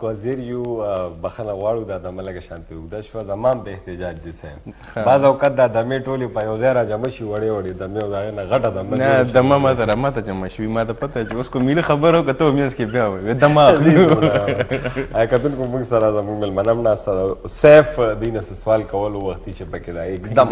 انکو زیریو بخنه غواړو دا دمه لږه شانتې اوږده شوه زمان به احتجاج دي صاحب بعض اوقات دا دمې ټولې په یو ځای راجمع شي وړې وړې دمې او د هغې نه غټه دمه نه دمه ماته جمع شوي ما ته پته چې اوس کو میله خبر وکړه ته منځ کې بیا وایې دمه اخلي کتونکو موږ سره زموږ مېلمنه هم ناسته ده سیف دې نه څه سوال کول وختي چې پکې دا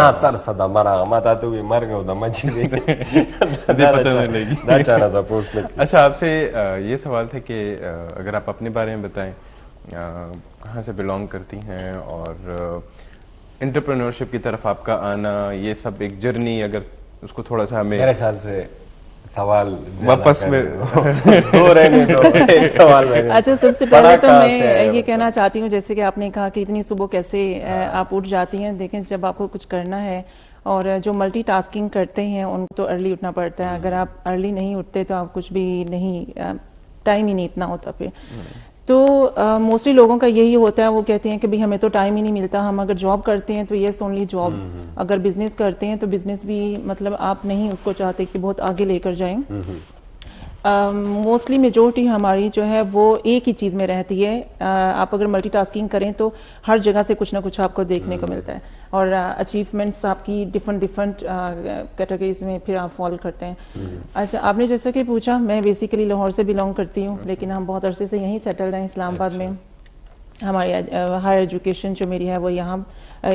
نه ترسه دمه راغله ما ته ته وایي مرګ او دمه چې دی دا چا نه تپوس نه. اچھا آپ سے یہ سوال تھا کہ اگر آپ اپنے بارے میں بتائیں کہاں سے بلانگ کرتی ہیں اور انٹرپرینورشپ کی طرف آپ کا آنا یہ سب ایک جرنی اگر اس کو تھوڑا سا ہمیں میرے خیال سے سوال واپس میں دو رہنے دو ایک سوال میں. اچھا سب سے پہلے تو میں یہ کہنا چاہتی ہوں جیسے کہ آپ نے کہا کہ اتنی صبح کیسے آپ اٹھ جاتی ہیں. دیکھیں جب آپ کو کچھ کرنا ہے اور جو ملٹی ٹاسکنگ کرتے ہیں ان کو تو ارلی اٹھنا پڑتا ہے. اگر آپ ارلی نہیں اٹھتے تو آپ کچھ بھی نہیں ٹائم ہی نہیں اتنا ہوتا پھر. تو موسٹلی لوگوں کا یہی ہوتا ہے وہ کہتے ہیں کہ بھئی ہمیں تو ٹائم ہی نہیں ملتا. ہم اگر جاب کرتے ہیں تو یس اونلی جاب. اگر بزنس کرتے ہیں تو بزنس بھی مطلب آپ نہیں اس کو چاہتے کہ بہت آگے لے کر جائیں. موسٹلی میجورٹی ہماری جو ہے وہ ایک ہی چیز میں رہتی ہے. آپ اگر ملٹی ٹاسکنگ کریں تو ہر جگہ سے کچھ نہ کچھ آپ کو دیکھنے کو ملتا ہے اور اچیومنٹس آپ کی ڈفرنٹ کیٹیگریز میں پھر آپ فال کرتے ہیں. اچھا آپ نے جیسا کہ پوچھا میں بیسیکلی لاہور سے بلانگ کرتی ہوں لیکن ہم بہت عرصے سے یہیں سیٹلڈ ہیں اسلام آباد میں. ہماری ہائر ایجوکیشن جو میری ہے وہ یہاں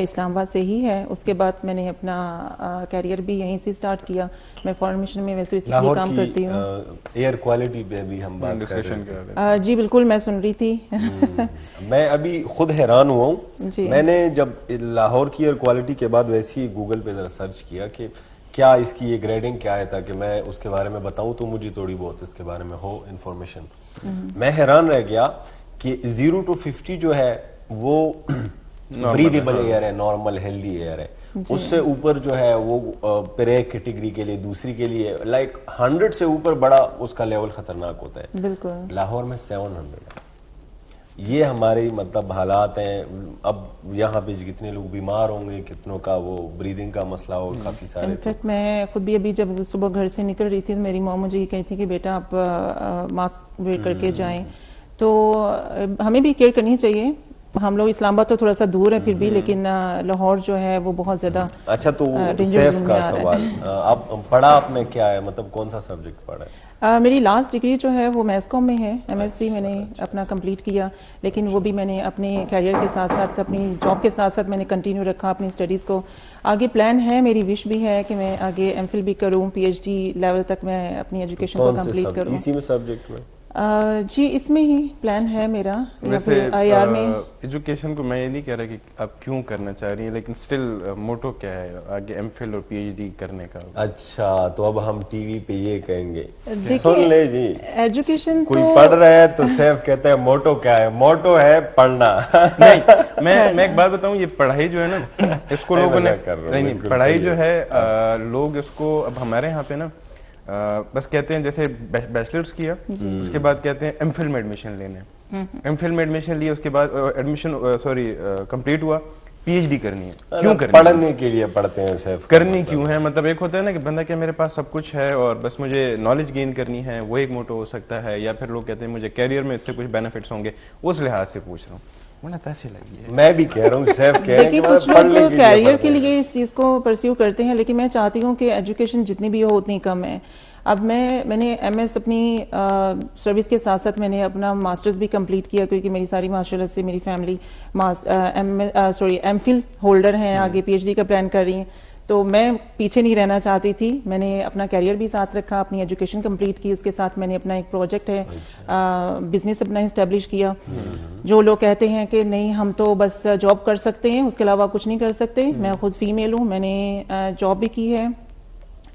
اسلام آباد سے ہی ہے. اس کے بعد میں نے اپنا کیریئر بھی یہیں سے سٹارٹ کیا. میں فارن مشن میں ویسے بیسیکلی کام کرتی ہوں. ایئر کوالٹی پہ بھی ہم بات کر رہے ہیں. جی بالکل میں سن رہی تھی. میں ابھی خود حیران ہوا ہوں. میں نے جب لاہور کی ایئر کوالٹی کے بعد ویسے ہی گوگل پہ ذرا سرچ کیا کہ کیا اس کی یہ گریڈنگ کیا ہے تاکہ میں اس کے بارے میں بتاؤں تو مجھے تھوڑی بہت اس کے بارے میں ہو انفارمیشن. میں حیران رہ گیا کہ 0 to 50 جو ہے وہ بریدیبل ایئر ہے, نارمل ہیلدی ایئر ہے. اس سے اوپر جو ہے وہ پھر ایک کیٹیگری کے لیے دوسری کے لیے لائک 100 سے اوپر بڑا اس کا لیول خطرناک ہوتا ہے. بالکل لاہور میں 700 ہے. یہ ہمارے مطلب حالات ہیں. اب یہاں پہ جتنے لوگ بیمار ہوں گے کتنوں کا وہ بریدنگ کا مسئلہ ہو کافی سارے. انفیکٹ میں خود بھی ابھی جب صبح گھر سے نکل رہی تھی تو میری ماں مجھے یہ کہی تھی کہ بیٹا آپ ماسک ویئر کر کے جائیں. تو ہمیں بھی کیئر کرنی چاہیے. ہم لوگ اسلام آباد تو تھوڑا سا دور ہے پھر بھی لیکن لاہور جو ہے وہ بہت زیادہ. اچھا تو سیف کا سوال آپ پڑھا آپ نے کیا ہے مطلب کون سا سبجیکٹ پڑھا ہے؟ میری لاسٹ ڈگری جو ہے وہ میس کام میں ہے. MSc میں نے اپنا کمپلیٹ کیا لیکن وہ بھی میں نے اپنے کیریئر کے ساتھ ساتھ اپنی جاب کے ساتھ ساتھ میں نے کنٹینیو رکھا اپنی اسٹڈیز کو. آگے پلان ہے میری وش بھی ہے کہ میں آگے MPhil بھی کروں, PhD لیول تک میں اپنی ایجوکیشن کو کمپلیٹ کروں. اسی میں سبجیکٹ میں جی اس میں ہی پلان ہے میرا. ویسے IR میں ایجوکیشن کو میں یہ نہیں کہہ رہا کہ آپ کیوں کرنا چاہ رہی ہیں لیکن اسٹل موٹو کیا ہے آگے MPhil اور PhD کرنے کا؟ اچھا تو اب ہم ٹی وی پہ یہ کہیں گے سن لے جی ایجوکیشن کوئی پڑھ رہا ہے تو سیف کہتے ہیں موٹو کیا ہے؟ موٹو ہے پڑھنا. نہیں میں ایک بات بتاؤں یہ پڑھائی جو ہے نا اس کو لوگوں نے نہیں پڑھائی جو ہے لوگ اس کو اب ہمارے یہاں پہ نا بس کہتے ہیں جیسے بیچلرز کیا اس کے بعد کہتے ہیں MPhil میں ایڈمیشن لینے. MPhil میں ایڈمیشن لیا اس کے بعد ایڈمیشن کمپلیٹ ہوا PhD کرنی ہے. کیوں کرنی؟ پڑھنے کے لیے پڑھتے ہیں سیف. کرنی کیوں ہے مطلب ایک ہوتا ہے نا کہ بندہ کہ میرے پاس سب کچھ ہے اور بس مجھے نالج گین کرنی ہے وہ ایک موٹو ہو سکتا ہے. یا پھر لوگ کہتے ہیں مجھے کیریئر میں اس سے کچھ بینیفٹس ہوں گے اس لحاظ سے پوچھ رہا ہوں. میں بھی کہہ رہا ہوں سیف کہہ رہے ہیں کہ کچھ لوگ کیریئر کے لیے اس چیز کو پرسیو کرتے ہیں لیکن میں چاہتی ہوں کہ ایجوکیشن جتنی بھی ہو اتنی کم ہے. اب میں نے MS اپنی سروس کے ساتھ ساتھ میں نے اپنا ماسٹرز بھی کمپلیٹ کیا کیونکہ میری ساری ماشاء اللہ سے میری فیملی MPhil ہولڈر ہیں, آگے PhD کا پلان کر رہی ہیں. تو میں پیچھے نہیں رہنا چاہتی تھی. میں نے اپنا کیریئر بھی ساتھ رکھا, اپنی ایجوکیشن کمپلیٹ کی, اس کے ساتھ میں نے اپنا ایک پروجیکٹ ہے بزنس اپنا اسٹیبلش کیا. جو لوگ کہتے ہیں کہ نہیں ہم تو بس جاب کر سکتے ہیں اس کے علاوہ کچھ نہیں کر سکتے, میں خود فیمیل ہوں, میں نے جاب بھی کی ہے,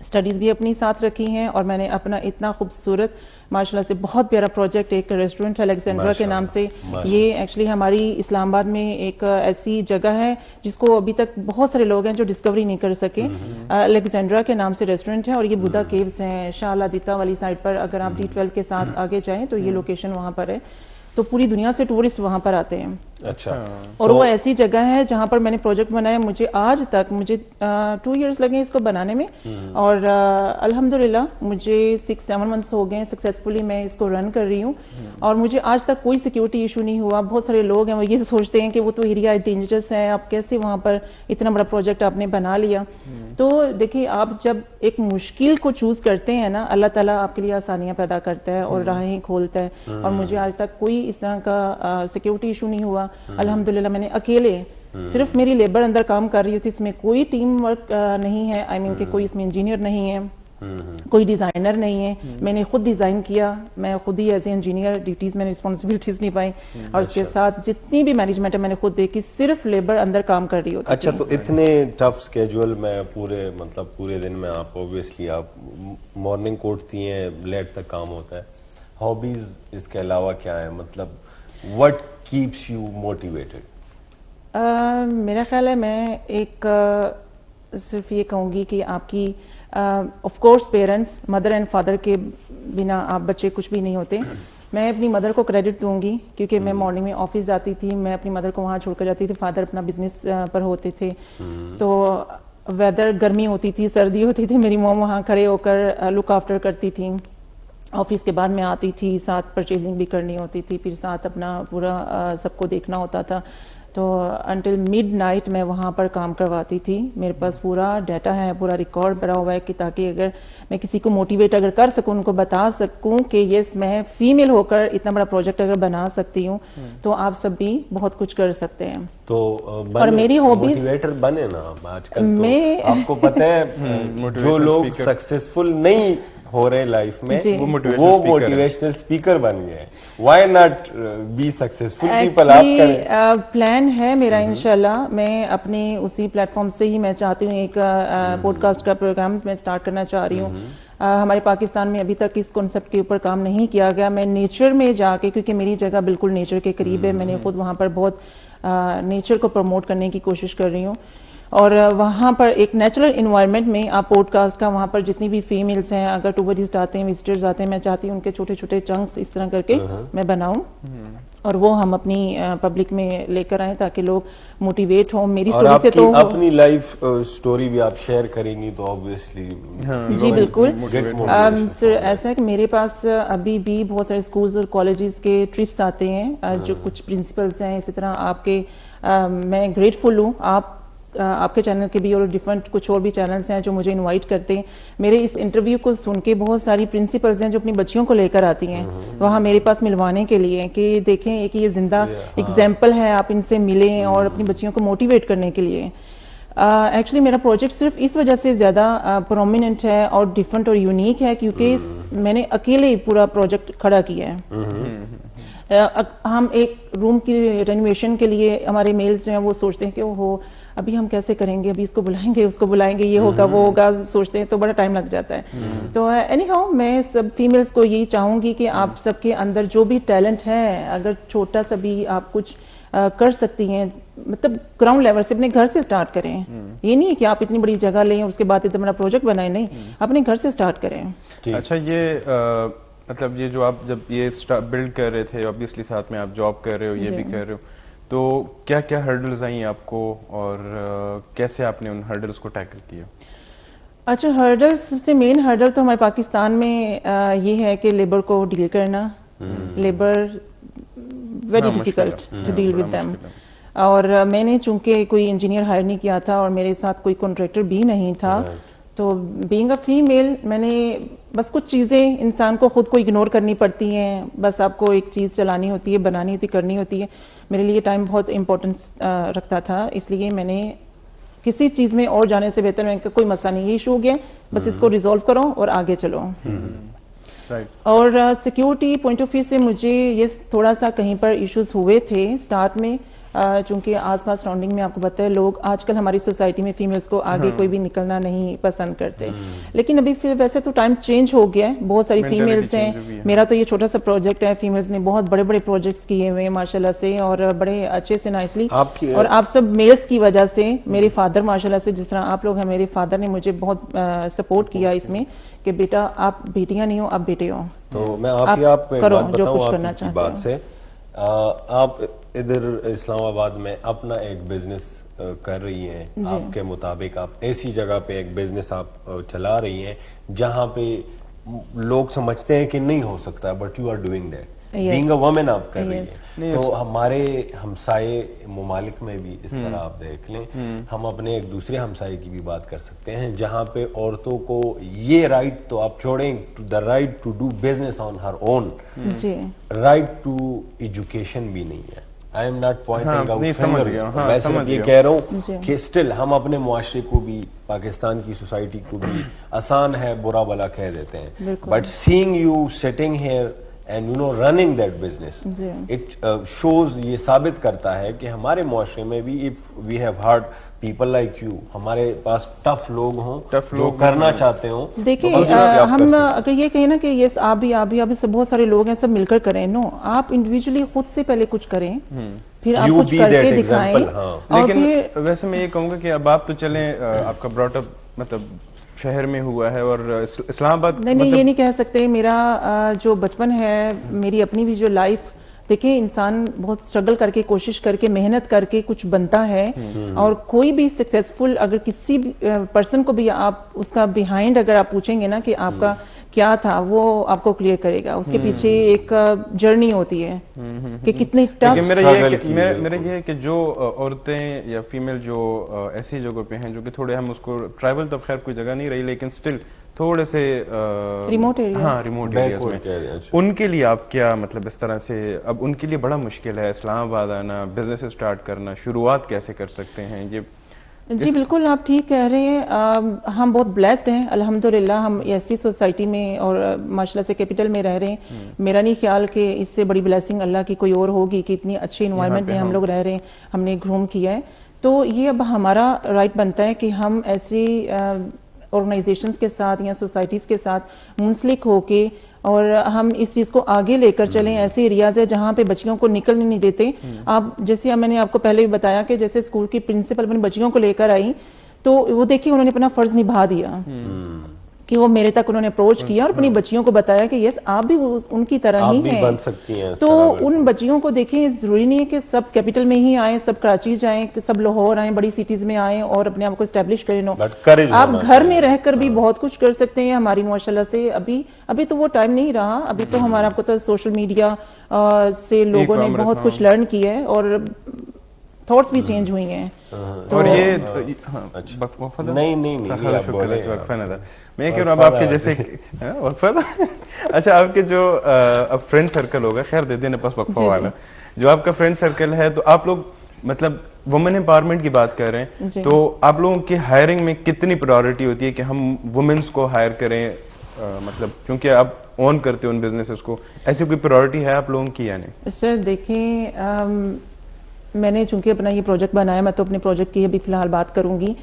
اسٹڈیز بھی اپنی ساتھ رکھی ہیں اور میں نے اپنا اتنا خوبصورت ماشاء اللہ سے بہت پیارا پروجیکٹ ایک ریسٹورینٹ ہے الیگزینڈرا کے نام سے. یہ ایکچولی ہماری اسلام آباد میں ایک ایسی جگہ ہے جس کو ابھی تک بہت سارے لوگ ہیں جو ڈسکوری نہیں کر سکے. الیگزینڈرا کے نام سے ریسٹورینٹ ہے اور یہ بودھا کیوز ہیں شاہ لادیتا والی سائڈ پر. اگر آپ D12 کے ساتھ آگے جائیں تو یہ لوکیشن وہاں پر ہے. تو پوری دنیا سے ٹورسٹ وہاں پر آتے ہیں. اچھا. اور وہ ایسی جگہ ہے جہاں پر میں نے پروجیکٹ بنایا, مجھے آج تک 2 ایئرس لگے اس کو بنانے میں, اور الحمدللہ مجھے 6-7 منتھس ہو گئے سکسیزفلی میں اس کو رن کر رہی ہوں, اور مجھے آج تک کوئی سیکیورٹی ایشو نہیں ہوا. بہت سارے لوگ ہیں وہ یہ سوچتے ہیں کہ وہ تو ایریا ڈینجرس ہے, آپ کیسے وہاں پر اتنا بڑا پروجیکٹ آپ نے بنا لیا. تو دیکھیے آپ جب ایک مشکل کو چوز کرتے ہیں نا, اللہ تعالیٰ آپ کے لیے آسانیاں پیدا کرتا ہے اور راہیں کھولتا ہے, اور مجھے آج تک کوئی اس طرح کا سیکیورٹی ایشو نہیں ہوا. الحمدللہ میں نے اکیلے, صرف میری لیبر اندر کام کر رہی ہوتی, اس میں کوئی ٹیم ورک نہیں ہے, آئی مین کہ کوئی اس میں انجینئر نہیں ہے, کوئی ڈیزائنر نہیں ہے, میں نے خود ڈیزائن کیا, میں خود ہی ایز اے انجینئر ڈیوٹیز میں رسپانسبلٹیز نبھائی, اور اس کے ساتھ جتنی بھی مینجمنٹ ہے میں نے خود دیکھی, صرف لیبر اندر کام کر رہی ہوتی. اچھا, تو اتنے ٹف اسکیجول میں پورے دن میں آپ اوبویسلی آپ مارننگ کو اٹھتی ہیں, لیٹ تک کام ہوتا ہے, ہابیز اس کے علاوہ کیا ہے, مطلب وٹ کیپس یو موٹیویٹڈ؟ میرا خیال ہے میں ایک صرف یہ کہوں گی کہ آپ کی of course parents, mother and father کے بنا آپ بچے کچھ بھی نہیں ہوتے. میں اپنی مدر کو کریڈٹ دوں گی کیونکہ میں مارننگ میں آفس جاتی تھی, میں اپنی مدر کو وہاں چھوڑ کر جاتی تھی, فادر اپنا بزنس پر ہوتے تھے. تو ویدر گرمی ہوتی تھی, سردی ہوتی تھی, میری موم وہاں کھڑے ہو کر لک آفٹر کرتی تھی. آفس کے بعد میں آتی تھی, ساتھ پرچیزنگ بھی کرنی ہوتی تھی, پھر ساتھ اپنا پورا سب کو دیکھنا ہوتا تھا. تو انٹل مڈ نائٹ میں وہاں پر کام کرواتی تھی. میرے پاس پورا ڈیٹا ہے, پورا ریکارڈ بھرا ہوا ہے کہ تاکہ اگر میں کسی کو موٹیویٹ اگر کر سکوں, ان کو بتا سکوں کہ یس میں فیمیل ہو کر اتنا بڑا پروجیکٹ اگر بنا سکتی ہوں, تو آپ سب بھی بہت کچھ کر سکتے ہیں. تو اور میری ہابیز موٹیویٹر بنے نا آج کل. تو آپ کو پتہ ہے جو لوگ سکسیسفل نہیں ہو رہے لائف میں وہ موٹیویشنل اسپیکر بن گئے. Why not be successful people? آپ کریں. پلان ہے میرا انشاءاللہ, میں اپنے اسی پلیٹ فارم سے ہی میں چاہتی ہوں ایک پوڈ کاسٹ کا پروگرام میں اسٹارٹ کرنا چاہ رہی ہوں. ہمارے پاکستان میں ابھی تک اس کانسیپٹ کے اوپر کام نہیں کیا گیا. میں نیچر میں جا کے, کیونکہ میری جگہ بالکل نیچر کے قریب ہے, میں نے خود وہاں پر بہت نیچر کو پروموٹ کرنے کی کوشش کر رہی ہوں. اور وہاں پر ایک نیچرل انوائرمنٹ میں آپ پوڈ کاسٹ کا, وہاں پر جتنی بھی فیمیلز ہیں, اگر ٹورسٹ آتے ہیں, وزٹرز آتے ہیں, میں چاہتی ہوں ان کے چھوٹے چھوٹے چنکس اس طرح کر کے میں بناؤں, اور وہ ہم اپنی پبلک میں لے کر آئیں تاکہ لوگ موٹیویٹ ہوں. میری اسٹوری سے تو اپنی لائف اسٹوری بھی آپ شیئر کریں گی تو obviously جی بالکل سر, ایسا ہے کہ میرے پاس ابھی بھی بہت سارے اسکولز اور کالجز کے ٹرپس آتے ہیں, جو کچھ پرنسپلز ہیں, اسی طرح آپ کے, میں گریٹفل ہوں آپ کے چینل کے بھی, اور ڈفرنٹ کچھ اور بھی چینلز ہیں جو مجھے انوائٹ کرتے ہیں. میرے اس انٹرویو کو سن کے بہت ساری پرنسپلز ہیں جو اپنی بچیوں کو لے کر آتی ہیں وہاں میرے پاس ملوانے کے لیے کہ دیکھیں ایک یہ زندہ ایگزامپل ہے, آپ ان سے ملیں اور اپنی بچیوں کو موٹیویٹ کرنے کے لیے. ایکچولی میرا پروجیکٹ صرف اس وجہ سے زیادہ پرومیننٹ ہے اور ڈفرنٹ اور یونیک ہے کیونکہ میں نے اکیلے پورا پروجیکٹ کھڑا کیا ہے. ہم ایک روم کی رینویشن کے لیے ہمارے میلز جو ہیں وہ سوچتے ہیں کہ وہ ابھی ہم کیسے کریں گے, ابھی اس کو بلائیں گے, اس کو بلائیں گے, یہ ہوگا وہ ہوگا, سوچتے ہیں تو بڑا ٹائم لگ جاتا ہے. تو اینی ہاؤ میں سب فیمیلز کو یہی چاہوں گی کہ آپ سب کے اندر جو بھی ٹیلنٹ ہے, اگر چھوٹا سا بھی آپ کچھ کر سکتی ہیں, مطلب گراؤنڈ لیول سے اپنے گھر سے سٹارٹ کریں. یہ نہیں ہے کہ آپ اتنی بڑی جگہ لیں اور اس کے بعد اتنا بڑا پروجیکٹ بنائیں, نہیں, اپنے گھر سے سٹارٹ کریں. اچھا, یہ مطلب یہ جو آپ جب یہ بلڈ کر رہے تھے, obviously ساتھ میں آپ جاب کر رہے ہو, یہ بھی کر رہے ہو, تو کیا کیا ہرڈلز آئیں آپ کو اور کیسے آپ نے ان ہرڈلز کو ٹیکل کیا؟ اچھا, ہرڈلز سب سے مین ہرڈل تو ہمارے پاکستان میں یہ ہے کہ لیبر کو ڈیل کرنا. Labour very difficult to deal with them. اور میں نے چونکہ کوئی انجینئر ہائر نہیں کیا تھا اور میرے ساتھ کوئی کانٹریکٹر بھی نہیں تھا, تو بینگ اے فیمیل میں نے بس کچھ چیزیں انسان کو خود کو اگنور کرنی پڑتی ہیں. بس آپ کو ایک چیز چلانی ہوتی ہے, بنانی ہوتی ہے, کرنی ہوتی ہے. میرے لیے ٹائم بہت امپورٹنس رکھتا تھا, اس لیے میں نے کسی چیز میں اور جانے سے بہتر, میں کوئی مسئلہ نہیں, یہ ایشو ہو گیا, بس اس کو ریزالو کرو اور آگے چلو. اور سیکیورٹی پوائنٹ آف ویو سے مجھے یہ تھوڑا سا کہیں پر ایشوز ہوئے تھے اسٹارٹ میں, چونکہ آس پاس سراؤنڈنگ میں آپ کو پتہ ہے لوگ آج کل ہماری سوسائٹی میں فیمیلز کو آگے کوئی بھی نکلنا نہیں پسند کرتے. لیکن ابھی ویسے تو ٹائم چینج ہو گیا ہے, بہت ساری فیمیلز ہیں. میرا تو یہ چھوٹا سا پروجیکٹ ہے, فیمیلز نے بہت بڑے بڑے پروجیکٹس کیے ہوئے ہیں ماشاءاللہ سے, اور بڑے اچھے سے نائسلی. اور آپ سب میلز کی وجہ سے, میرے فادر ماشاءاللہ سے, جس طرح آپ لوگ ہیں, میرے فادر نے مجھے بہت سپورٹ کیا اس میں کہ بیٹا آپ بیٹیاں نہیں ہو, آپ بیٹے ہو. تو میں آپ کو ایک بات بتاؤں آپ کی بات سے, آپ ادھر اسلام آباد میں اپنا ایک بزنس کر رہی ہیں, آپ کے مطابق آپ ایسی جگہ پہ ایک بزنس آپ چلا رہی ہیں جہاں پہ لوگ سمجھتے ہیں کہ نہیں ہو سکتا, but you are doing that, being a woman آپ کر رہی ہیں. تو ہمارے ہمسائے ممالک میں بھی اس طرح آپ دیکھ لیں, ہم اپنے ایک دوسرے ہمسائے کی بھی بات کر سکتے ہیں جہاں پہ عورتوں کو یہ رائٹ تو آپ چھوڑیں, the right to do business on her own, right to education بھی نہیں ہے. I am not pointing out fingers. میں صرف یہ کہہ رہا ہوں کہ اسٹل ہم اپنے معاشرے کو بھی, پاکستان کی سوسائٹی کو بھی آسان ہے برا بلا کہہ دیتے ہیں, but seeing you sitting here and running that business, it shows, یہ ثابت کرتا ہے کہ ہمارے معاشرے میں بھی if we have heard people like you, ہمارے پاس ٹف لوگ ہوں جو کرنا چاہتے ہوں. دیکھیں ہم اگر یہ کہیں نا کہ یس آپ بھی سے بہت سارے لوگ ہیں, سب مل کر کریں, نو, آپ انڈیویجولی خود سے پہلے کچھ کریں, پھر آپ کچھ کر کے دکھائیں. لیکن ویسے میں یہ کہوں گا کہ اب آپ تو چلیں, آپ کا براٹ اپ مطلب شہر میں ہوا ہے اور اسلام آباد, نہیں یہ نہیں کہہ سکتے. میرا جو بچپن ہے, میری اپنی بھی جو لائف, دیکھیں انسان بہت اسٹرگل کر کے, کوشش کر کے, محنت کر کے کچھ بنتا ہے, اور کوئی بھی سکسیسفل اگر کسی پرسن کو بھی آپ اس کا بیہائنڈ اگر آپ پوچھیں گے نا کہ آپ کا کیا تھا, وہ آپ کو کلیئر کرے گا. اس کے پیچھے ایک جرنی ہوتی ہے کہ کتنی ٹف. میرا یہ ہے کہ جو عورتیں یا فیمیل جو ایسی جگہوں پہ ہیں جو کہ تھوڑے, ہم اس کو ٹرائبل تو خیر کوئی جگہ نہیں رہی, لیکن اسٹل تھوڑے سے ریموٹ ایریاز, ہاں ریموٹ ایریاز میں, ان کے لیے آپ کیا مطلب اس طرح سے, اب ان کے لیے بڑا مشکل ہے اسلام آباد آنا, بزنس اسٹارٹ کرنا, شروعات کیسے کر سکتے ہیں یہ؟ جی بالکل آپ ٹھیک کہہ رہے ہیں. ہم بہت بلیسڈ ہیں الحمدللہ, ہم ایسی سوسائٹی میں اور ماشاءاللہ سے کیپٹل میں رہ رہے ہیں. میرا نہیں خیال کہ اس سے بڑی بلیسنگ اللہ کی کوئی اور ہوگی کہ اتنی اچھی انوائرمنٹ میں ہم لوگ رہ رہے ہیں, ہم نے گروم کیا ہے. تو یہ اب ہمارا رائٹ بنتا ہے کہ ہم ایسی آرگنائزیشنز کے ساتھ یا سوسائٹیز کے ساتھ منسلک ہو کے اور ہم اس چیز کو آگے لے کر چلیں. ایسے ایریاز ہے جہاں پہ بچیوں کو نکلنے نہیں دیتے. آپ جیسے میں نے آپ کو پہلے بھی بتایا کہ جیسے اسکول کی پرنسپل اپنے بچیوں کو لے کر آئی, تو وہ دیکھیے انہوں نے اپنا فرض نبھا دیا کہ وہ میرے تک انہوں نے اپروچ کیا اور اپنی بچیوں کو بتایا کہ یس آپ بھی ان کی طرح ہی ہیں, بن سکتی ہیں. تو ان بچیوں کو دیکھیں, ضروری نہیں ہے کہ سب کیپٹل میں ہی آئیں, سب کراچی جائیں, کہ سب لاہور آئیں, بڑی سٹیز میں آئیں اور اپنے آپ کو اسٹیبلش کریں. آپ گھر میں رہ کر بھی بہت کچھ کر سکتے ہیں. ہماری ماشاءاللہ سے ابھی تو وہ ٹائم نہیں رہا, ابھی تو ہمارا آپ کو تو سوشل میڈیا سے لوگوں نے بہت کچھ لرن کیا ہے اور تھاٹس بھی چینج ہوئی ہیں. اور یہ نہیں میں کہہ رہا ہوں اب آپ کے جیسے اچھا آپ کے جو اب فرینڈ سرکل ہوگا, خیر دے دینے پاس وقفہ والا, جو آپ کا فرینڈ سرکل ہے, تو آپ لوگ مطلب وومن امپاورمنٹ کی بات کر رہے ہیں, تو آپ لوگوں کی ہائرنگ میں کتنی پرائیورٹی ہوتی ہے کہ ہم وومنس کو ہائر کریں, مطلب کیونکہ آپ اون کرتے ہو ان بزنسز کو, ایسی کوئی پرائیورٹی ہے آپ لوگوں کی یا نہیں؟ سر دیکھیں, میں نے چونکہ اپنا یہ پروجیکٹ بنایا, میں تو اپنے پروجیکٹ کی ابھی فی الحال بات کروں گی.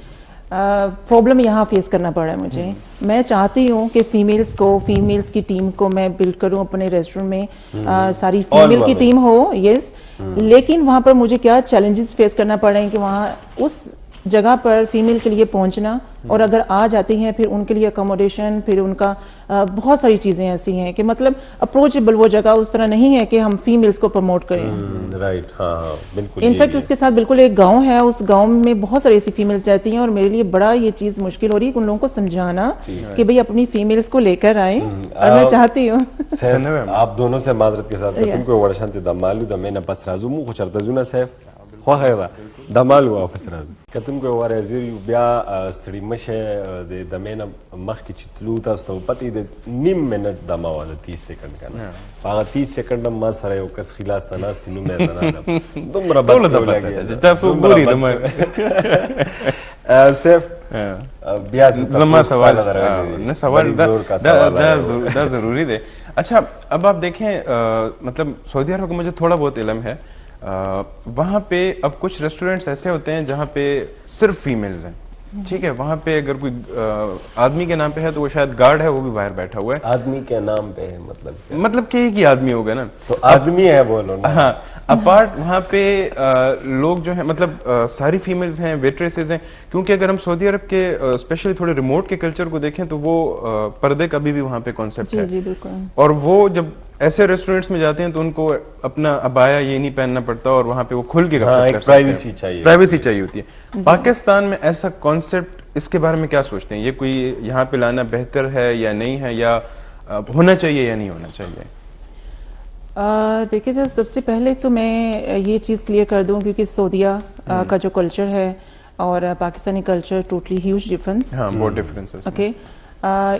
پرابلم یہاں فیس کرنا پڑ رہا ہے مجھے. میں چاہتی ہوں کہ فیمیلز کی ٹیم کو میں بلڈ کروں اپنے ریسٹورنٹ میں, ساری فیمیل کی ٹیم ہو, یس, لیکن وہاں پر مجھے کیا چیلنجز فیس کرنا پڑ رہے ہیں کہ وہاں اس جگہ پر فیمیل کے لیے پہنچنا, اور اگر آ جاتی ہیں پھر ان کے لیے اکوموڈیشن, پھر ان کا بہت ساری چیزیں ایسی ہیں کہ مطلب اپروچیبل وہ جگہ اس طرح نہیں ہے کہ ہم فیمیلز کو پروموٹ کریں. رائٹ, ہاں بالکل. انفیکٹ اس کے ساتھ بالکل ایک گاؤں ہے, اس گاؤں میں بہت ساری ایسی فیمیلز رہتی ہیں, اور میرے لیے بڑا یہ چیز مشکل ہو رہی ہے کہ ان لوگوں کو سمجھانا کہ بھئی اپنی فیمیلز کو لے کر آئیں. اور میں چاہتی ہوں آپ دونوں سے معذرت کے ساتھ تم کو ورشانتی دمالو دمینہ پس رازو مو خوش ارتزونا سیف خواہ خیدہ دمالو آو پس رازو کتن کو ور ازیری بیا ستڑی مشه دے دمینہ مخ کی چتلو تا استو پتی دے نیم منٹ دماوا دا 30 سیکنڈ کنا پاگا 30 سیکنڈ ما سرے او کس خلاص تناستی نو میں تنانا دم ربط کو لگیا جتافو بوری دمائی سیف بیا زمان سوال دا ضروری دے. اچھا اب آپ دیکھیں, مطلب سعودی عرب کو مجھے تھوڑا بہت علم ہے, وہاں پہ اب کچھ ریسٹورینٹس ایسے ہوتے ہیں جہاں پہ صرف فیمیلز ہیں, ٹھیک ہے, وہاں پہ اگر کوئی آدمی کے نام پہ ہے تو وہ شاید گارڈ ہے, وہ بھی باہر بیٹھا ہوا ہے. آدمی کے نام پہ ہے مطلب کہ ایک ہی آدمی ہوگا نا, تو آدمی ہے بولو نا. ہاں, اپارٹ وہاں پہ لوگ جو ہیں مطلب ساری فیمیلز ہیں, ویٹریسز ہیں, کیونکہ اگر ہم سعودی عرب کے اسپیشلی تھوڑے ریموٹ کے کلچر کو دیکھیں تو وہ پردے کا بھی وہاں پہ کانسیپٹ ہے. جی بالکل. اور وہ جب ایسے ریسٹورینٹس میں جاتے ہیں تو ان کو اپنا ابایا یہ نہیں پہننا پڑتا اور وہاں پہ وہ کھل کے پرائیویسی چاہیے, پرائیویسی چاہیے ہوتی ہے. پاکستان میں ایسا کانسیپٹ, اس کے بارے میں کیا سوچتے ہیں؟ یہ کوئی یہاں پہ لانا بہتر ہے یا نہیں ہے, یا ہونا چاہیے یا نہیں ہونا چاہیے؟ دیکھیے سب سے پہلے تو میں یہ چیز کلیئر کر دوں کیونکہ سعودیہ کا جو کلچر ہے اور Pakistani culture totally huge difference. ہاں بہت ڈفرنس ہے. اوکے,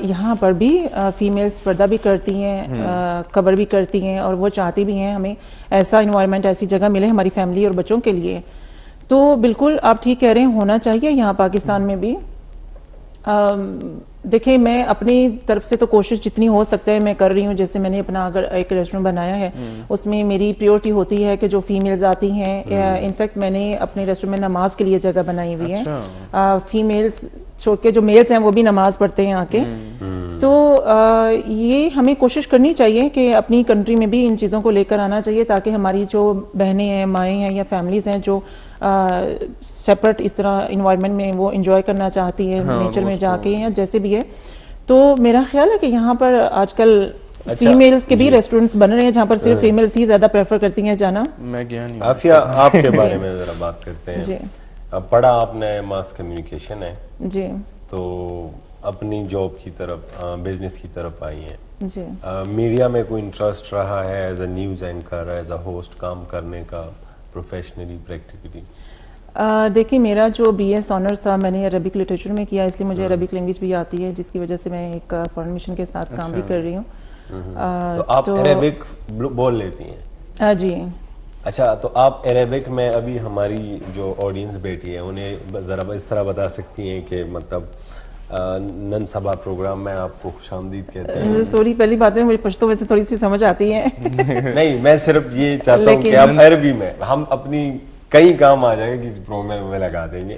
یہاں پر بھی فیمیلز پردہ بھی کرتی ہیں, کور بھی کرتی ہیں, اور وہ چاہتی بھی ہیں ہمیں ایسا انوائرمنٹ, ایسی جگہ ملے ہماری فیملی اور بچوں کے لیے. تو بالکل آپ ٹھیک کہہ رہے ہیں, ہونا چاہیے یہاں پاکستان میں بھی. دیکھیں میں اپنی طرف سے تو کوشش جتنی ہو سکتا ہے میں کر رہی ہوں. جیسے میں نے اپنا اگر ایک ریسٹورینٹ بنایا ہے اس میں میری پریورٹی ہوتی ہے کہ جو فیمیلز آتی ہیں, انفیکٹ میں نے اپنے ریسٹورینٹ میں نماز کے لیے جگہ بنائی ہوئی ہے. فیمیلز چھوڑ کے جو میلز ہیں وہ بھی نماز پڑھتے ہیں آ کے. تو یہ ہمیں کوشش کرنی چاہیے کہ اپنی کنٹری میں بھی ان چیزوں کو لے کر آنا چاہیے تاکہ ہماری جو بہنیں ہیں, مائیں ہیں یا فیملیز ہیں جو سیپریٹ اس طرح انوائرمنٹ میں وہ انجوائے کرنا چاہتی ہے نیچر میں جا کے یا جیسے بھی ہے, تو میرا خیال ہے کہ یہاں پر آج کل فیمیلز کے بھی ریسٹورینٹس بن رہے ہیں جہاں پر صرف فیمیلز ہی زیادہ پریفر کرتی ہیں جانا. میں گیا نہیں. عافیہ آپ کے بارے میں ذرا بات کرتے ہیں. جی پڑھا آپ نے ماس کمیونیکیشن ہے, جی, تو اپنی جاب کی طرف, بزنس کی طرف آئی ہیں. جی میڈیا میں کوئی انٹرسٹ رہا ہے as a news anchor, as a host کام کرنے کا پروفیشنلی, پریکٹیکلی؟ دیکھیے میرا جو بی ایس آنرز تھا میں نے عربک لٹریچر میں کیا, اس لیے مجھے عربک لینگویج بھی آتی ہے جس کی وجہ سے میں ایک فارن مشن کے ساتھ کام بھی کر رہی ہوں. تو آپ عربک بول لیتی ہیں؟ جی. اچھا, تو آپ عربک میں ابھی ہماری جو آڈینس بیٹھی ہے انہیں ذرا اس طرح بتا سکتی ہیں کہ مطلب نن صبا پروگرام میں آپ کو خوش آمدید کہتے ہیں؟ سوری, پہلی بات ہے مجھے پشتو ویسے تھوڑی سی سمجھ آتی ہے. نہیں, میں صرف یہ چاہتا ہوں کہ آپ عربی میں, ہم اپنی کئی کام آ جائیں گے کسی پروگرام میں لگا دیں گے.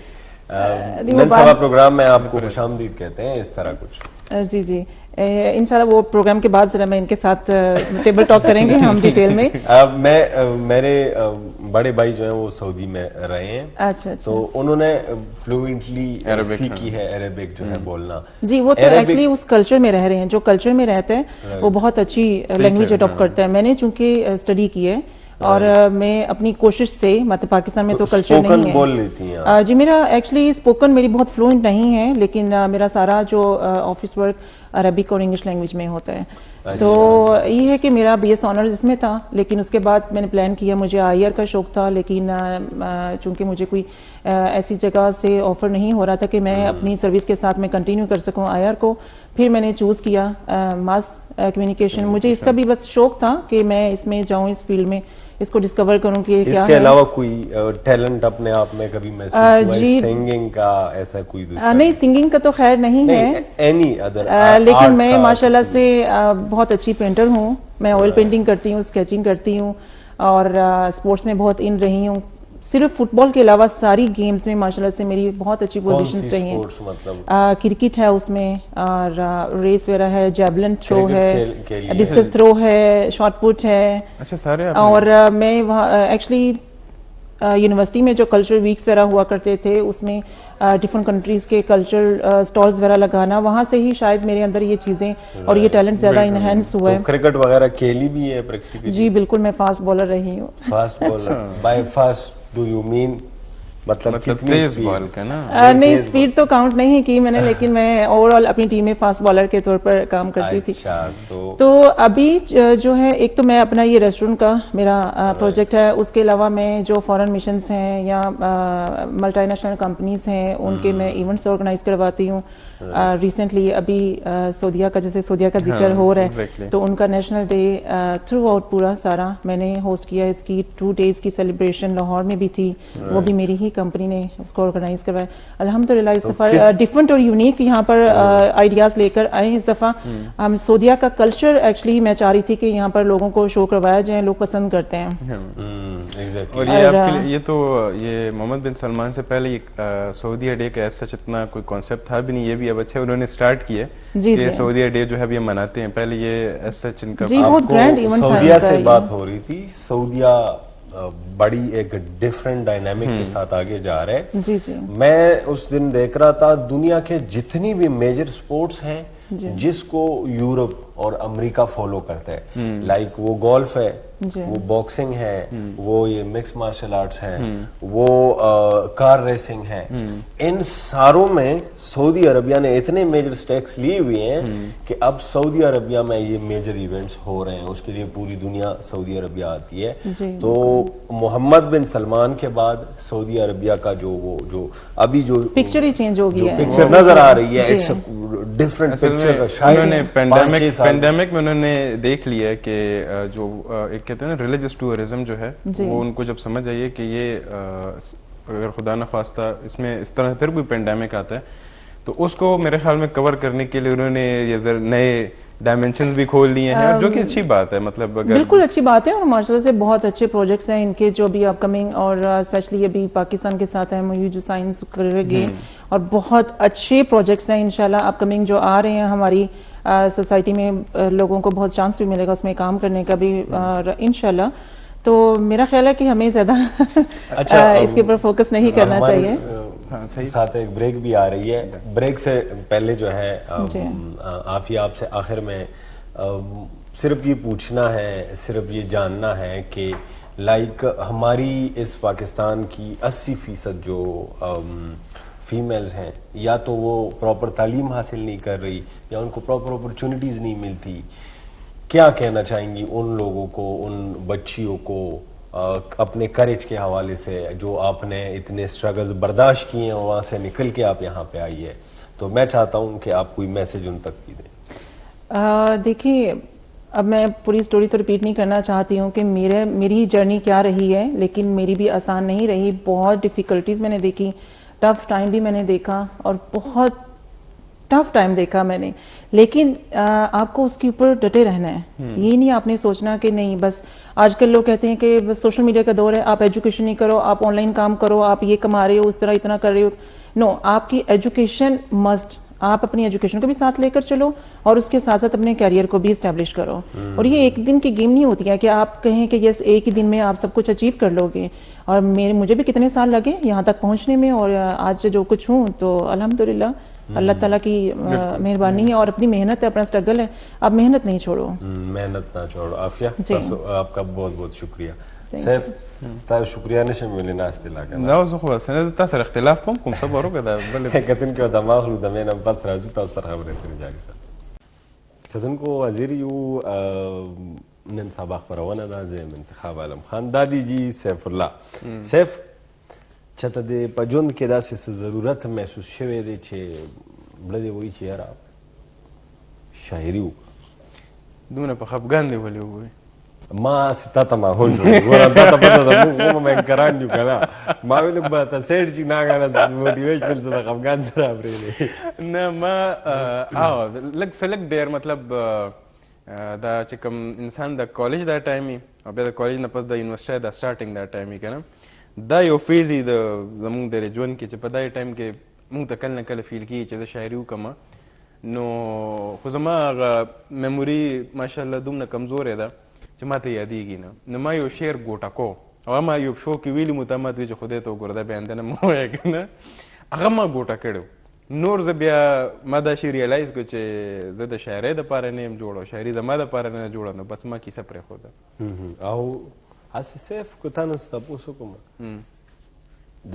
نن صبا پروگرام میں آپ کو خوش آمدید کہتے ہیں, اس طرح کچھ. جی جی, انشاءاللہ وہ پروگرام کے بعد ذرا میں ان کے ساتھ ٹیبل ٹاک کریں گے ہم ڈیٹیل میں. میرے بڑے بھائی جو ہیں وہ سعودی میں رہے ہیں. اچھا, تو انہوں نے فلوئنٹلی سیکھی ہے عربک جو ہے بولنا. جی, وہ تو ایکچولی اس کلچر میں رہ رہے ہیں, جو کلچر میں رہتے ہیں وہ بہت اچھی لینگویج اڈاپٹ کرتا ہے. میں نے چونکہ اسٹڈی کی ہے اور میں اپنی کوشش سے, مطلب پاکستان میں تو کلچر نہیں ہے. بول لیتی ہیں جی, میرا ایکچولی اسپوکن میری بہت فلوئنٹ نہیں ہے, لیکن میرا سارا جو آفس ورک عربک اور انگلش لینگویج میں ہوتا ہے. تو یہ ہے کہ میرا بی ایس آنرز اس میں تھا, لیکن اس کے بعد میں نے پلان کیا, مجھے آئی آر کا شوق تھا, لیکن چونکہ مجھے کوئی ایسی جگہ سے آفر نہیں ہو رہا تھا کہ میں اپنی سروس کے ساتھ میں کنٹینیو کر سکوں آئی آر کو, پھر میں نے چوز کیا ماس کمیونیکیشن. مجھے اس کا بھی بس شوق تھا کہ میں اس میں جاؤں, اس فیلڈ میں اس کو ڈسکور کروں کہ کیا ہے. اس کے علاوہ کوئی ٹیلنٹ اپنے آپ میں کبھی محسوس ہوا ہے سنگنگ کا, ایسا کوئی دوسرا؟ نہیں, سنگنگ کا تو خیر نہیں ہے, اینی ادر, لیکن میں ماشاءاللہ سے بہت اچھی پینٹر ہوں. میں آئل پینٹنگ کرتی ہوں, اسکیچنگ کرتی ہوں, اور اسپورٹس میں بہت ان رہی ہوں. صرف فٹ بال کے علاوہ ساری گیمز میں ماشاءاللہ سے میری بہت اچھی پوزیشنز رہی ہیں. کرکٹ ہے اس میں, اور ریس وغیرہ ہے, جیبلن تھرو ہے, ڈسکس تھرو ہے, شاٹ پٹ ہے. اچھا, سارے. اور میں وہاں ایکچولی یونیورسٹی میں جو کلچرل ویکس وغیرہ ہوا کرتے تھے اس میں ڈفرنٹ کنٹریز کے کلچرل اسٹالز وغیرہ لگانا, وہاں سے ہی شاید میرے اندر یہ چیزیں اور یہ ٹیلنٹ زیادہ انہینس ہوا ہے. کرکٹ وغیرہ کھیلی بھی ہے پریکٹیکلی؟ جی بالکل, میں فاسٹ بالر رہی ہوں. Fast bowler, by fast do you mean مطلب کتنی سپیڈ؟ نہیں, سپیڈ تو کاؤنٹ نہیں کی میں نے, لیکن میں اوور آل اپنی ٹیم میں فاسٹ بالر کے طور پر کام کرتی تھی. تو ابھی جو ہے, ایک تو میں اپنا یہ ریسٹورینٹ کا میرا پروجیکٹ ہے, اس کے علاوہ میں جو فارن مشنز ہیں یا ملٹی نیشنل کمپنیز ہیں ان کے میں ایونٹس آرگنائز کرواتی ہوں. ریسنٹلی ابھی سعودیہ کا, جیسے سعودیہ کا ذکر ہو رہا ہے, تو ان کا نیشنل ڈے تھرو آؤٹ پورا سارا میں نے ہوسٹ کیا. اس کی 2 days کی سیلیبریشن لاہور میں بھی تھی, وہ بھی میری ہی کمپنی نے اس کو آرگنائز کروایا. الحمدللہ اس دفعہ ڈفرنٹ اور یونیک یہاں پر آئیڈیاز لے کر آئے. اس دفعہ ہم سعودیہ کا کلچر ایکچولی میں چاہ رہی تھی کہ یہاں پر لوگوں کو شو کروایا جائے, لوگ پسند کرتے ہیں. اور یہ آپ کے لیے, یہ تو یہ محمد بن سلمان سے پہلے سعودیہ ڈے کا ایسا اتنا کوئی کانسیپٹ تھا بھی نہیں, یہ بھی اب اچھا انہوں نے اسٹارٹ کیا ہے کہ سعودیہ ڈے جو ہے ابھی ہم مناتے ہیں. پہلے یہ ایسا ان کا بہت گرینڈ ایونٹ تھا. سعودیہ سے بات ہو رہی تھی, سعودیہ بڑی ایک ڈیفرنٹ ڈائنامک کے ساتھ آگے جا رہے ہیں. جی جی میں اس دن دیکھ رہا تھا دنیا کے جتنی بھی میجر سپورٹس ہیں جس کو یورپ اور امریکہ فالو کرتا ہے, لائک وہ گولف ہے, وہ باکسنگ ہے, وہ یہ مکس مارشل آرٹس ہیں, وہ کار ریسنگ ہے, ان ساروں میں سعودی عربیہ نے اتنے میجر سٹیکس لیے ہوئے ہیں کہ اب سعودی عربیہ میں یہ میجر ایونٹس ہو رہے ہیں, اس کے لیے پوری دنیا سعودی عربیہ آتی ہے. تو محمد بن سلمان کے بعد سعودی عربیہ کا جو ابھی جو پکچر ہی چینج ہو گئی ہے, پکچر نظر آ رہی ہے, اٹس ڈفرنٹ پکچر. انہوں نے پینڈیمک میں انہوں نے دیکھ لیا کہ جو ایک کہتے ہیں نا ریلیجس ٹورزم جو ہے وہ ان کو جب سمجھ آئیے کہ یہ اگر خدا نخواستہ اس میں اس طرح پھر کوئی پینڈیمک آتا ہے تو اس کو میرے خیال میں کور کرنے کے لیے انہوں نے یہ نئے ڈائمینشنز بھی کھول لیے ہیں, جو کہ اچھی بات ہے. مطلب بالکل اچھی بات ہے, اور ماشاء اللہ سے بہت اچھے پروجیکٹس ہیں ان کے جو بھی اپ کمنگ, اور اسپیشلی ابھی پاکستان کے ساتھ ایم او یو جو سائنس کرے گے, اور بہت اچھے پروجیکٹس ہیں انشاءاللہ اپ کمنگ جو آ رہے ہیں. ہماری سوسائٹی میں لوگوں کو بہت چانس بھی ملے گا اس میں کام کرنے کا بھی انشاءاللہ. تو میرا خیال ہے کہ ہمیں زیادہ اس کے اوپر فوکس نہیں کرنا چاہیے. ساتھ ایک بریک بھی آ رہی ہے, بریک سے پہلے جو ہے عافیہ آپ سے آخر میں صرف یہ پوچھنا ہے, صرف یہ جاننا ہے کہ لائک ہماری اس پاکستان کی 80% جو فیمیلز ہیں یا تو وہ پراپر تعلیم حاصل نہیں کر رہی یا ان کو پراپر اپرچونٹیز نہیں ملتی, کیا کہنا چاہیں گی ان لوگوں کو, ان بچیوں کو اپنے کریج کے حوالے سے جو آپ نے اتنے سٹرگلز برداشت کیے ہیں وہاں سے نکل کے آپ یہاں پہ آئی ہے؟ تو میں چاہتا ہوں کہ آپ کوئی میسج ان تک بھی دیں. دیکھیے اب میں پوری سٹوری تو ریپیٹ نہیں کرنا چاہتی ہوں کہ میری جرنی کیا رہی ہے, لیکن میری بھی آسان نہیں رہی. بہت ڈیفیکلٹیز میں نے دیکھی, ٹف ٹائم بھی میں نے دیکھا, اور بہت ٹف ٹائم دیکھا میں نے, لیکن آپ کو اس کے اوپر ڈٹے رہنا ہے. یہ نہیں آپ نے سوچنا کہ نہیں بس آج کل لوگ کہتے ہیں کہ بس سوشل میڈیا کا دور ہے, آپ ایجوکیشن نہیں کرو, آپ آن لائن کام کرو, آپ یہ کما رہے ہو, اس طرح اتنا کر رہے ہو. نو, آپ کی ایجوکیشن مسٹ, آپ اپنی ایجوکیشن کو بھی ساتھ لے کر چلو اور اس کے ساتھ ساتھ اپنے کیریئر کو بھی اسٹیبلش کرو. اور یہ ایک دن کی گیم نہیں ہوتی ہے کہ آپ کہیں کہ یس ایک ہی دن میں آپ سب کچھ اچیو کر لو گے. اور مجھے بھی کتنے سال لگے یہاں تک پہنچنے میں, اور آج جو کچھ ہوں تو الحمدللہ اللہ تعالیٰ کی مہربانی ہے اور اپنی محنت ہے, اپنا اسٹرگل ہے. آپ محنت نہیں چھوڑو, محنت نہ چھوڑو. عافیہ آپ کا بہت بہت شکریہ. سیف تاسو شکریہ نشم ویلی ناشته لا کنه نو زه خو سره تاسو سره اختلاف کوم صبر وکړه بل کتن کې د ماخلو د مینه بس راځي تاسو سره خبرې کوي جاري سره کتن کو وزیر یو نن سبا خبرونه ده زم انتخاب عالم خان دادی جی سیف الله سیف چته د پجوند کې داسې ضرورت محسوس شوه دی چې بلدی وای چې یاره شاعری وکړه دونه په خفګان دی ولې وای ما ستاته ماحول جوړ ګور دا ته پته ده موږ مې کران یو کنه ما ویل به ته سیټ چې نه غواړم موټیویشنل سره افغان سره پرې نه ما لګ سلګ ډیر مطلب دا چې کوم انسان د کالج دا ټایم او بیا د کالج نه پس د یونیورسيټي دا سٹارټینګ دا ټایم کنه دا یو فیز دی د زموږ د ژوند کې چې په دای ټایم کې موږ ته کله نه کله فیل کیږي چې د شاعري وکم نو خو زما میموري ماشاءالله دومره کمزورې ده چې ما ته یادېږي نه. نو ما یو شعر ګوټه کو او ما یو شو کې ویلي مو ته ما ته چې خدای ته وګوره دا بیان نه مو وایه که نه هغه ما ګوټه کړی نور زه بیا ما دا شی ریالایز کړو چې زه د شاعرۍ دپاره نه یم جوړ او شاعري زما دپاره نه جوړه نو بس ما کیسه پرېښوده. او هسې سیف که تا نه څه تپوس وکړم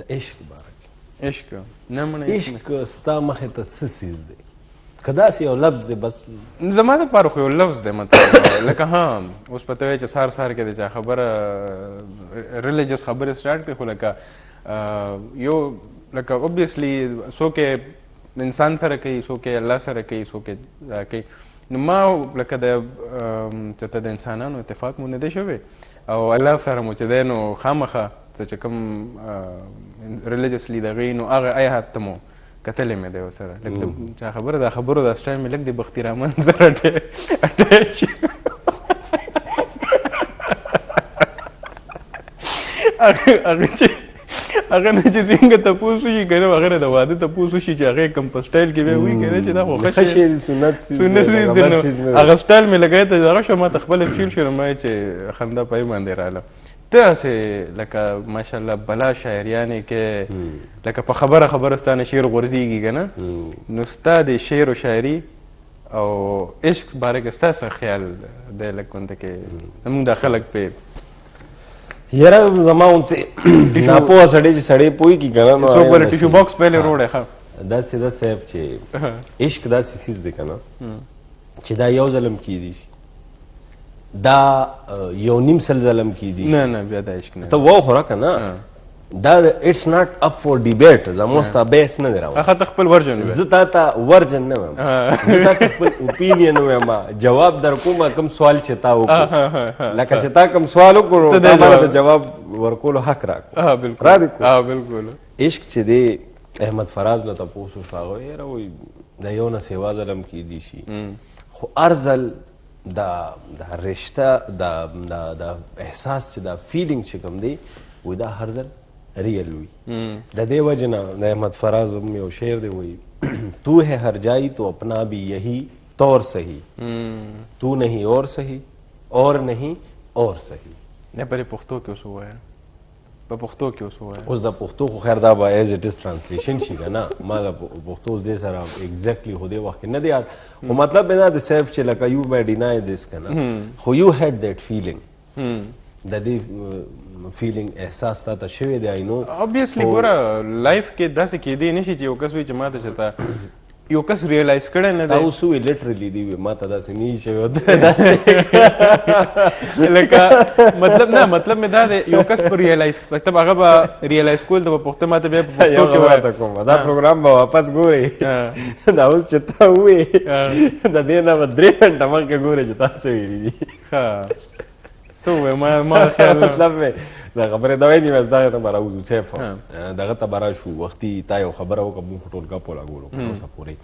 د عشق باره کې عشق نه مړه عشق ستا مخې ته څه څیز دی که داسې یو لفظ دی بس زما دپاره خو یو لفظ دی مطلب لکه ها اوس پته وایي چې سهار سهار کې دی چا خبره ریلیجس خبرې سټارټ کړي خو لکه یو لکه اوبویسلی څوک یې انسان سره کوي څوک یې الله سره کوي څوک یې کوي نو ما لکه د چې ته د انسانانو اتفاق مو نه دی شوی او الله سره مو چې دی نو خامخه چې کوم ریلیجسلی دغې نو هغه آیات ته مو کتلې مې دی ورسره لږ د چا خبره دا خبرو دا سټایم مې لږ د بختي رحمن سره اټیچ هغه چې هغه نه چې څنګه تپوس وشي که نه هغه د واده تپوس وشي چې هغه کوم په سټایل کې بیا وایي که نه چې دا خو ښه شی سنت هغه سټایل مې لګوی ته دغه شو ما ته خپله فیل شو نو ما چې خندا پای باندې راغله داسې لکه ماشاءالله بلا شاعریانې کې لکه په خبره خبره ستا نه شعر غورځېږي که نه، نو ستا د شعر و شاعري او عشق باره کې ستا څه خیال دی لکه غونته کې زمونږ دا خلک پې یاره زما غونتې ناپوهه سړی چې سړی پوهېږي که نه، نو څوک به ټیشو باکس پهلې روړی ښه داسې ده صاحب چې عشق داسې څیز دی که نه چې دا یو ځلم کیدی شي، دا یو نیم سل ځلم کیدی شي. نه نه بیا دا عشق نه ته واخوره که نه، دا اټس ناٹ اپ فور ډیبیټ، زموږ ستا بحث نه دی راوړی. هغه ته خپل ورژن وی زه تا ته ورجن نه وایم، زه تا ته خپل اوپینین وایم، جواب در کومه کوم سوال چې تا وکړو، لکه چې تا کوم سوال وکړو تا ماته د جواب ورکولو حق راکړو. بالکل را دې کړو. بالکل عشق چې دی احمد فراز نه تپوس وشو، هغه یاره وایي د یو نه سیوا ځلم کیدی شي، خو هر ځل دا رشته دا احساس چې دا فیلینګ چې کوم دی وایي دا هر ځل ریئل وي. د دې وجه نه د احمد فراز یو شعر دی وایي تو ہے ہر جائی تو اپنا بھی یہی طور صحیح، تو نہیں اور صحیح اور نہیں اور صحیح. نه پرې پښتو کې اوس ووایه، په پښتو کې اوس ووایه. اوس د پښتو خو خیر دا به ایز اټ از ټرانسلیشن شي که نه، ما د پښتو اوس دې سره ایگزیکټلی خو دې وخت کې نه دی یاد، خو مطلب یې دا د صرف چې لکه یو مای ډینای دس که نه، خو یو هیډ دیټ فیلینګ، د دې فیلینګ احساس تا ته شوی دی. آی نو obviously ګوره لایف کې داسې کېدی نه شي چې یو کس وایي چې ما ته چې تا یو کس ریئلایز کړی نه تا دی. اوس وایي لټرلی دی وایي ما ته داسې نه شوی لکه مطلب نه مطلب مې دا دی یو کس په ریئلایز مطلب هغه به ریئلایز کول د به پښتو ما ته بیا په یو پښتو کې خبره ته وایه. کوم دا پروګرام به واپس ګورئ، دا اوس چې تا ووایې د دې نه به 3 غنټه مخکې ګورئ چې تا څه ویلي دي. ښه څه ووایه ما خیال مطلب مې دا خبرې دا وایي بس دغه ته به راوځو سیف دغه ته به راشو وختي تا یو خبره وکړه موږ خو ټول ګپ ولګولو اوسه پورې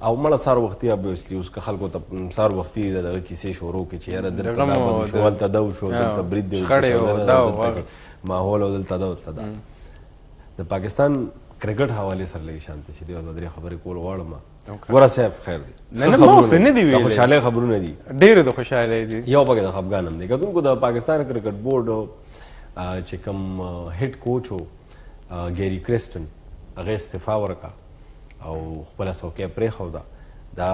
او مړه سهار وختي ابویسلي اوس که خلکو ته سهار وختي د دغه کیسې شروع کړي چې یاره دلته دا بند شو هلته دا وشو دلته برید دی ماحول او دلته دا دلته دا د پاکستان کرکټ حوالې سره لږ شانتي چې دی او 2 خبرې کول غواړم. ګوره صاحب خیر دی، نه ما اوس نه دي ویلي، خوشحالۍ خبرونه دي ډېرې د خوشحالۍ دي. یو پکې د خفګان هم دی کتونکو د پاکستان کرکټ بورډ چې کوم هیډ کوچ و ګیری کرسټن هغه استعفا ورکړه او خپله څوکۍ پرېښوده. دا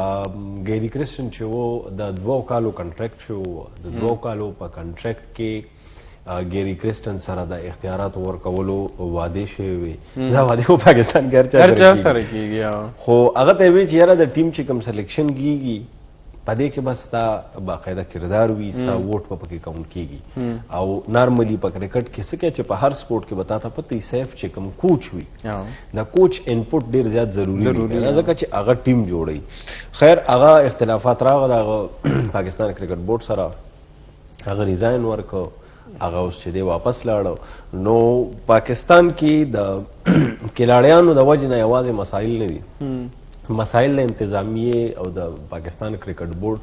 ګیری کرسټن چې و د 2 کالو کنټریکټ شو، د 2 کالو په کنټریکټ کې ګیری کرسټن سره د اختیاراتو ورکولو وعدې شوې وې. دا وعدې خو پاکستان کې هر چا سره کېږي، خو هغه ته وایي چې یاره د ټیم چې کوم سلیکشن کېږي په دې کې بس ستا باقاعده کردار وي، ستا ووټ به پکې کاونټ کېږي. او نارملي په کرکټ کې څه کوي چې په هر سپورټ کې به تا ته پته وي سیف چې کوم کوچ وي د کوچ انپوټ ډېر زیات ضروري دی ځکه چې هغه ټیم جوړوي. خیر هغه اختلافات راغله د هغه پاکستان کرکټ بورډ سره، هغه ریزاین ورکړ، هغه اوس چې دی واپس لاړو. نو پاکستان کې د کلاړیانو د وجې نه یوازې مسایل نه دي، مسایل د انتظامیې او د پاکستان کرکټ بورډ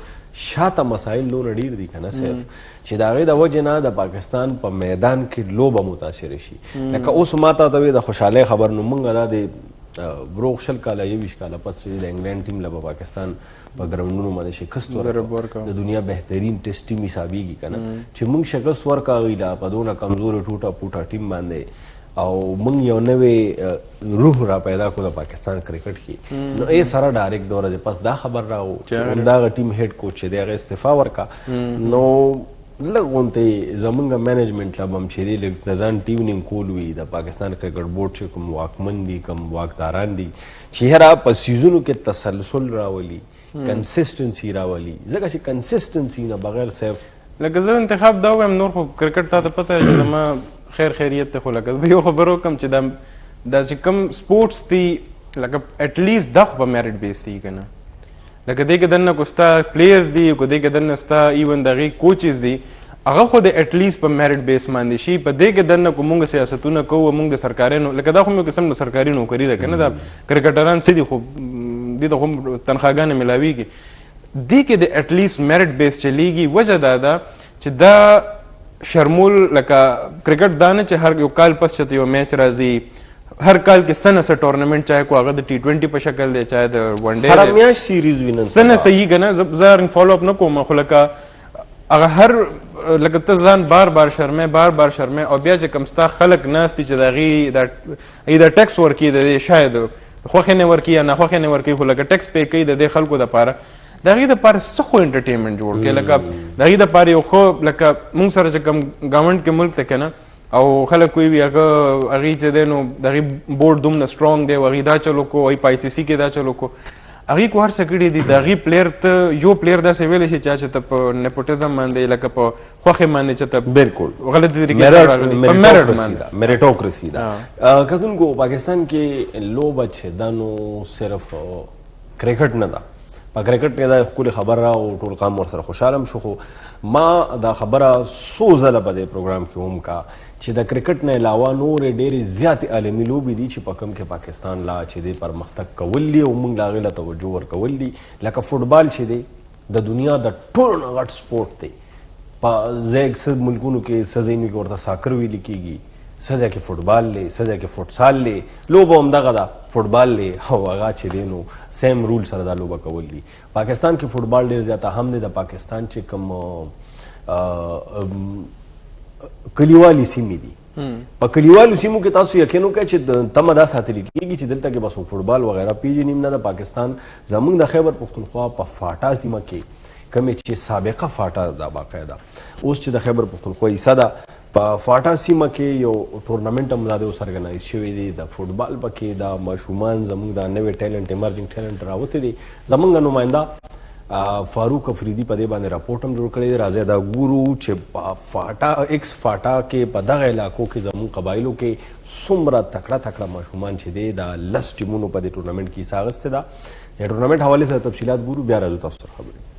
شاته مسایل نور ډیر دي که نه صرف چې د هغې د وجې نه د پاکستان په میدان کې لوبه متاثره شي. لکه اوس ما ته وایي د خوشحالۍ خبر نو موږ دا د بروغ 20 کاله 21 کاله پس چې د انګلینډ ټیم له به پاکستان په ګراونډونو باندې شکست ورکړه، د دنیا بهترین ټیسټ ټیم حسابېږي که نه چې موږ شکست ورکړه هغوی له په دونه کمزورې ټوټه پوټه ټیم باندې او موږ یو نوې روح را پیدا کړو د پاکستان کرکټ کې. نو ای سره ډایرکټ دوره چې پس دا خبر راو چې همدغه ټیم هیډ کوچ چې دی هغه استعفا ورکړه. نو لږ غونتې زمونږ مینجمنټ له به هم چې دی لږ د ځان ټیونینګ کول وي د پاکستان کرکټ بورډ چې کوم واکمن دي کوم واکداران دي چې هره په سیزونو کې تسلسل راولي، کنسسټنسي راولي، ځکه چې کنسسټنسي نه بغیر صرف لکه زه انتخاب دا ووایم نور خو کرکټ تا ته پته چې زما خیر خیریت ته خو لکه زه یو خبر وکړم چې دا چې کوم سپورټس دي لکه اټلیسټ دا خو په میرټ بیس دي که نه، لکه دې کې دننه کو ستا پلیئرز دي کو دې کې دننه ستا ایون د هغې کوچز دي هغه خو د اټلیسټ په میرټ بیس باندې شي. په دې کې دننه کو مونږ سیاستونه کوو، مونږ د سرکارانو لکه دا خو یو قسم د سرکاري نوکري ده که نه، دا کرکټران څه دي خو دې ته خو تنخواګانې میلاویږي. دې کې د اټلیسټ میرټ بیس چلیږي. وجه دا ده چې دا شرمول لکه کرکټ دا نه چې هر یو کال پس چته یو میچ راځي، هر کال کې سنه سه ټورنمنټ چاہے کو هغه د T20 په شکل دی چاہے د ون ډے هر میچ سیریز وینن سنه صحیح کنه زه فالو اپ نه کوم خو لکه هغه هر لکه ته ځان بار شرمې او بیا چې کوم ستا خلک ناست دي چې د هغې د ټیکس ورکوي د دې شاید خوښې نه ورکوي یا ناخوښې نه ورکوي خو لکه ټیکس پې کوي د دې خلکو دپاره د هغې دپاره څه خو انټرټینمنټ جوړ کړي لکه د هغې دپاره یو ښه لکه موږ سره چې کوم ګورنمنټ کې ملک ته که نه او خلک وی هغې چې دی نو د هغې بورډ دومره سترانګ دی او هغې دا چلو کو هغې په آی سی سی کې دا چلو کو هغې کو هر څه کړي دي د هغې پلیر ته یو پلیر داسې ویلی شي چې ته په نیپوټیزم باندې لکه په خوښې باندې چې ته بالکل غلطې طریقې سره راغلي په میرټ باندې میریټوکرسي ده کتونکو پاکستان کې لوبه چې دا نو صرف کرکټ نه ده په کرکټ کې دا ښکلې خبره او ټول قام ورسره خوشحاله هم شو خو ما دا خبره څو ځله په دې پروګرام کې هم کا چې د کرکټ نه علاوه نورې ډېرې زیاتې عالمي لوبې دي چې په کوم کې پاکستان لا چې دی پرمختګ کول دي او موږ له هغې له توجه ورکول دي لکه فوټبال چې دی د دنیا د ټولو نه غټ سپورټ دی په څه ملکونو کې څه ځایونو کې ورته ساکر ویلې کېږي څه ځای کې فوټبال دی څه ځای کې فوټسال دی لوبه همدغه ده فوټبال دی او هغه چې دی نو سیم رول سره دا لوبه کول دي پاکستان کې فوټبال ډېر زیات اهم دی د پاکستان چې کوم کلیوالي سیمې دي په کلیوالو سیمو کې تاسو یقین وکړئ چې تمه دا ساتلی کېږي چې دلته کې بس فوټبال وغیره پیژني نه د پاکستان زموږ د خیبر پښتونخوا په فاټا سیمه کې کومې چې سابقه فاټا ده باقاعده اوس چې د خیبر پښتونخوا حصه ده په فاټا سیمه کې یو ټورنمنټ هم دا دی اوس ارګنایز شوی دی د فوټبال پکې دا ماشومان زموږ د نوې ټیلنټ ایمرجنګ ټیلنټ راوتی دی زموږ نماینده فاروق افریدي په دې باندې راپورټ هم جوړ کړی دی راځئ دا ګورو چې په فاټا ایکس فاټا کې په دغه علاقو کې زموږ قبایلو کې څومره تکړه ماشومان چې دی دا 10 ټیمونو په دې ټورنمنټ کې حصه اخیستې ده د ټورنمنټ حوالې سره تفصیلات ګورو بیا راځو تاسو سره خبرې